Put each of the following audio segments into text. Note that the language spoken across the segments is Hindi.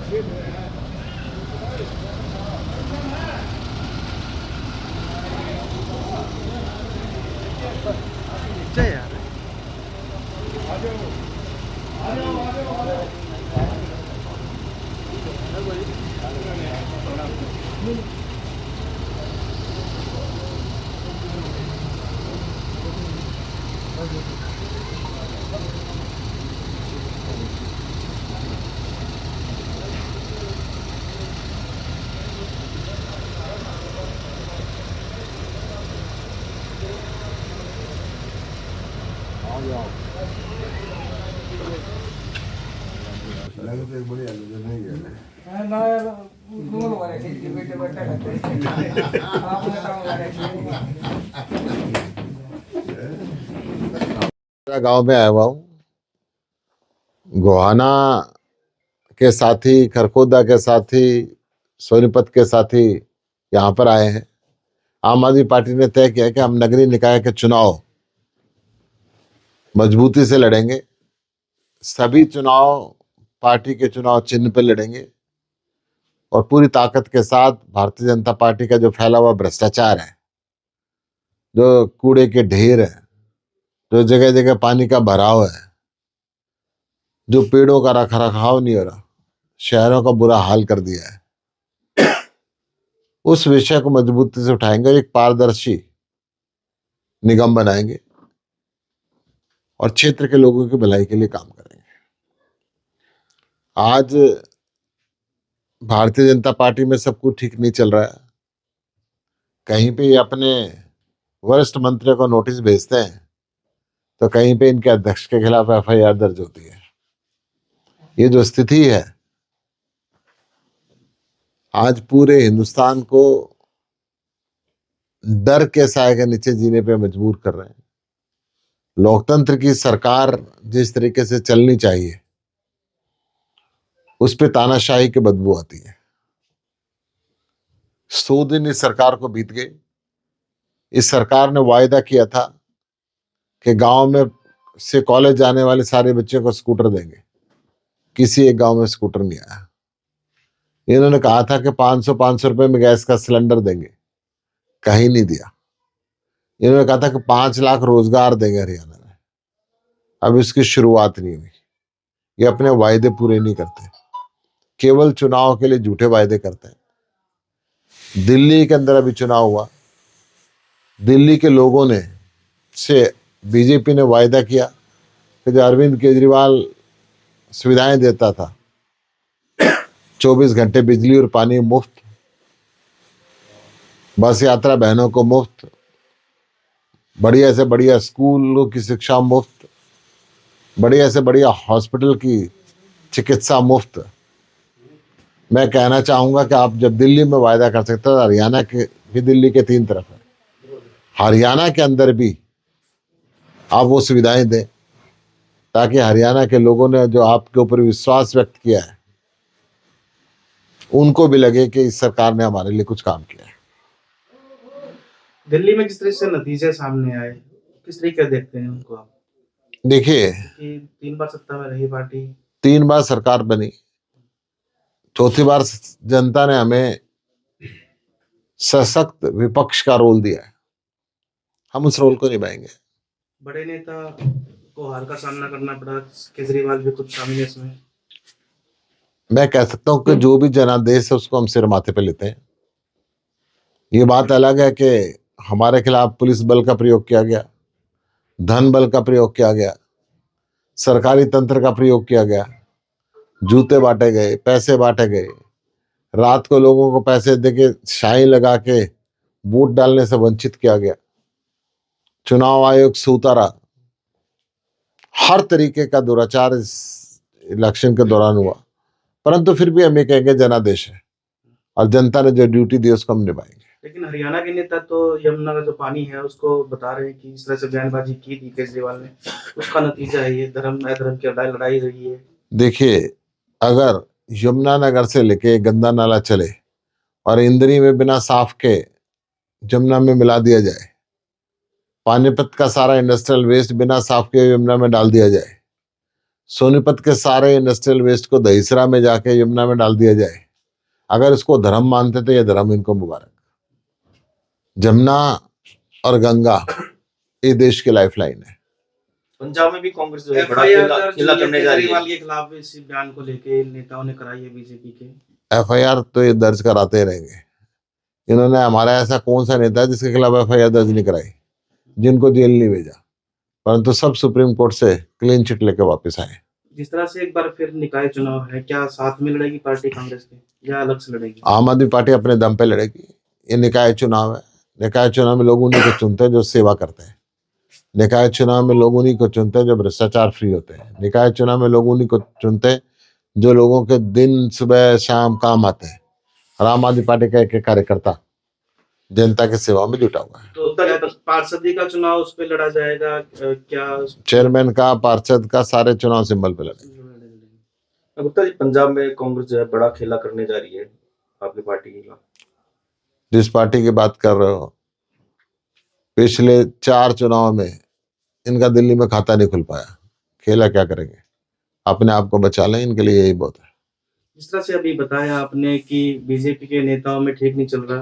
जय यार। गांव में आया हुआ हूँ। गोहाना के साथी, खरखोदा के साथी, सोनीपत के साथी यहाँ पर आए हैं। आम आदमी पार्टी ने तय किया कि हम नगरीय निकाय के चुनाव मजबूती से लड़ेंगे। सभी चुनाव पार्टी के चुनाव चिन्ह पर लड़ेंगे और पूरी ताकत के साथ भारतीय जनता पार्टी का जो फैला हुआ भ्रष्टाचार है, जो कूड़े के ढेर है, जो जगह जगह पानी का भराव है, जो पेड़ों का रख रखाव नहीं हो रहा, शहरों का बुरा हाल कर दिया है, उस विषय को मजबूती से उठाएंगे और एक पारदर्शी निगम बनाएंगे और क्षेत्र के लोगों की भलाई के लिए काम करेंगे। आज भारतीय जनता पार्टी में सब कुछ ठीक नहीं चल रहा है। कहीं पे ये अपने वरिष्ठ मंत्री को नोटिस भेजते हैं तो कहीं पे इनके अध्यक्ष के खिलाफ एफआईआर दर्ज होती है। ये जो स्थिति है आज पूरे हिंदुस्तान को डर के साए के नीचे जीने पे मजबूर कर रहे हैं। लोकतंत्र की सरकार जिस तरीके से चलनी चाहिए उस पे तानाशाही की बदबू आती है। 100 दिन इस सरकार को बीत गए। इस सरकार ने वायदा किया था कि गांव में से कॉलेज जाने वाले सारे बच्चों को स्कूटर देंगे। किसी एक गांव में स्कूटर नहीं आया। इन्होंने कहा था कि 500 रुपए में गैस का सिलेंडर देंगे, कहीं नहीं दिया। इन्होंने कहा था कि 5 लाख रोजगार देंगे हरियाणा में, अब इसकी शुरुआत नहीं हुई। ये अपने वायदे पूरे नहीं करते, केवल चुनाव के लिए झूठे वायदे करते हैं। दिल्ली के अंदर अभी चुनाव हुआ, दिल्ली के लोगों ने से बीजेपी ने वायदा किया कि जो अरविंद केजरीवाल सुविधाएं देता था, 24 घंटे बिजली और पानी मुफ्त, बस यात्रा बहनों को मुफ्त, बढ़िया से बढ़िया स्कूलों की शिक्षा मुफ्त, बढ़िया से बढ़िया हॉस्पिटल की चिकित्सा मुफ्त। मैं कहना चाहूंगा कि आप जब दिल्ली में वायदा कर सकते हो, हरियाणा के भी दिल्ली के 3 तरफ है, हरियाणा के अंदर भी आप वो सुविधाएं दें ताकि हरियाणा के लोगों ने जो आपके ऊपर विश्वास व्यक्त किया है उनको भी लगे कि इस सरकार ने हमारे लिए कुछ काम किया है। दिल्ली में किस तरह से नतीजे सामने आए, किस तरीके से देखते हैं उनको आप? देखिए, कि 3 बार सत्ता में रही पार्टी, 3 बार सरकार बनी, चौथी बार जनता ने हमें सशक्त विपक्ष का रोल दिया है, हम उस रोल को निभाएंगे। बड़े नेता को हार का सामना करना पड़ा, केजरीवाल भी कुछ शामिल है इसमें। मैं कह सकता हूं कि जो भी जनादेश है उसको हम सिर माथे पे लेते हैं। ये बात अलग है कि हमारे खिलाफ पुलिस बल का प्रयोग किया गया, धन बल का प्रयोग किया गया, सरकारी तंत्र का प्रयोग किया गया, जूते बांटे गए, पैसे बांटे गए, रात को लोगों को पैसे देके शाही लगा के वोट डालने से वंचित किया गया, चुनाव आयोग से उतारा, हर तरीके का दुराचार इस इलेक्शन के दौरान हुआ। परंतु फिर भी हम ये कहेंगे जनादेश है और जनता ने जो ड्यूटी दी उसको हम निभाएंगे। लेकिन हरियाणा के नेता तो यमुना का जो पानी है उसको बता रहे हैं कि इस तरह से बयानबाजी की थी केजरीवाल ने, उसका नतीजा है ये धर्म अधर्म की लड़ाई रही है। देखिए, अगर यमुनानगर से लेके गंदा नाला चले और इंद्री में बिना साफ के जमुना में मिला दिया जाए, पानीपत का सारा इंडस्ट्रियल वेस्ट बिना साफ के यमुना में डाल दिया जाए, सोनीपत के सारे इंडस्ट्रियल वेस्ट को दहीसरा में जाके यमुना में डाल दिया जाए। अगर इसको धर्म मानते तो ये धर्म इनको मुबारक। जमुना और गंगा ये देश की लाइफलाइन है। पंजाब में भी कांग्रेस जो है बड़ा एफआईआर खेला करने जा रही केजरीवाल है। के खिलाफ इस बयान को लेके नेताओं ने कराई है बीजेपी के। एफआईआर तो ये दर्ज कराते रहेंगे। इन्होंने हमारा ऐसा कौन सा नेता है जिसके खिलाफ एफआईआर दर्ज नहीं कराई, जिनको जेल नहीं भेजा, परंतु सब सुप्रीम कोर्ट से क्लीन चिट लेके वापस आए। जिस तरह से एक बार फिर निकाय चुनाव है, क्या साथ में लड़ेगी पार्टी कांग्रेस के या अलग से लड़ेगी? आम आदमी पार्टी अपने दम पे लड़ेगी। ये निकाय चुनाव है। निकाय चुनाव में लोग उन्हीं को चुनते हैं जो सेवा करते हैं। निकाय चुनाव में लोग उन्हीं को चुनते हैं जो भ्रष्टाचार फ्री होते हैं। निकाय चुनाव में लोग उन्हीं को चुनते हैं जो लोगों के दिन सुबह शाम काम आते हैं। और आम आदमी पार्टी का एक कार्यकर्ता जनता की सेवा में जुटा हुआ है। तो क्या पार्षदी का चुनाव उस पर लड़ा जाएगा? क्या चेयरमैन का, पार्षद का, सारे चुनाव सिंबल पे लड़ेंगे। गुप्ता जी, पंजाब में कांग्रेस जो है बड़ा खेला करने जा रही है आपकी पार्टी की। जिस पार्टी की बात कर रहे हो, पिछले 4 चुनाव में इनका दिल्ली में खाता नहीं खुल पाया। खेला क्या करेंगे? अपने आप को बचा लें, इनके लिए यही बहुत है। जिस तरह से अभी बताया आपने कि बीजेपी के नेताओं में ठीक नहीं चल रहा,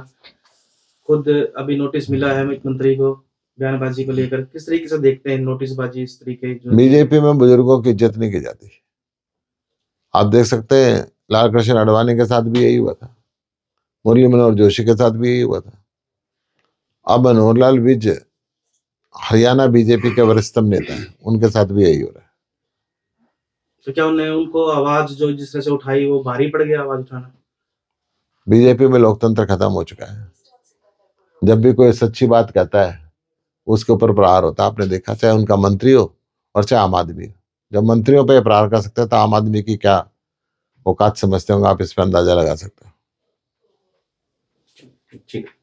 खुद अभी नोटिस मिला है मुख्यमंत्री को बयानबाजी को लेकर, किस तरीके से देखते हैं नोटिसबाजी इस तरीके जो बीजेपी में बुजुर्गों की इज्जत नहीं की जाती। आप देख सकते हैं लाल कृष्ण आडवाणी के साथ भी यही हुआ था, मुरली मनोहर जोशी के साथ भी यही हुआ था। अब मनोहर लाल विज हरियाणा बीजेपी के वरिष्ठतम नेता हैं, उनके साथ भी यही हो रहा है। तो क्या उनको आवाज जो जिस तरह से उठाई वो भारी पड़ गया आवाज उठाना? बीजेपी में लोकतंत्र खत्म हो चुका है। जब भी कोई सच्ची बात कहता है उसके ऊपर प्रहार होता है। आपने देखा, चाहे उनका मंत्री हो और चाहे आम आदमी हो। जब मंत्रियों पे प्रहार कर सकते हैं तो आम आदमी की क्या औकात समझते होंगे, आप इस पर अंदाजा लगा सकते हो। ठीक है।